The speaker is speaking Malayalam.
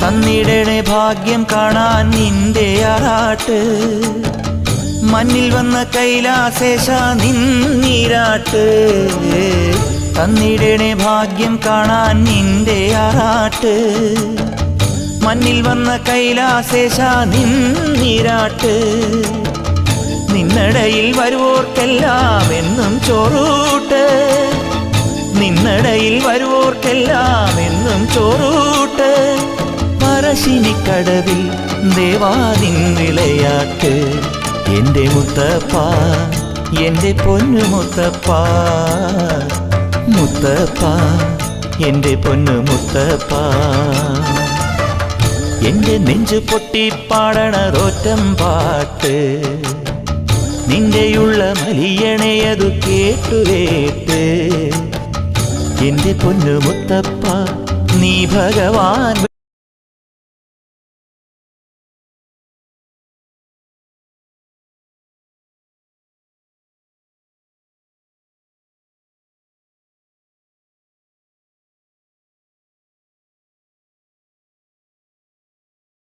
തന്നിടണേ ഭാഗ്യം കാണാൻ നിന്റെ ആറാട്ട് മണ്ണിൽ വന്ന കൈലാസേശ നിന്നീരാട്ട് തന്നിടണേ ഭാഗ്യം കാണാൻ നിന്റെ ആറാട്ട് മണ്ണിൽ വന്ന കൈലാസേശ നിന്നീരാട്ട് നിന്നടയിൽ വരുവോർക്കെല്ലാം എന്നും ചോറൂട്ട് നിന്നടയിൽ വരുവോർക്കെല്ലാം എന്നും ചോറൂട്ട് പറശ്ശിനിക്കടവിൽ ദേവാദിൻ വിളയാട്ട് എൻ്റെ മുത്തപ്പ എൻ്റെ പൊന്നു മുത്തപ്പ മുത്തപ്പ എൻ്റെ പൊന്നു മുത്തപ്പ എൻ്റെ നെഞ്ചു പൊട്ടി പാടണതൊറ്റം പാട്ട് നിന്റെയുള്ള മലിയണയതു കേട്ടുകേട്ട് എൻ്റെ പൊന്നു മുത്തപ്പ നീ ഭഗവാൻ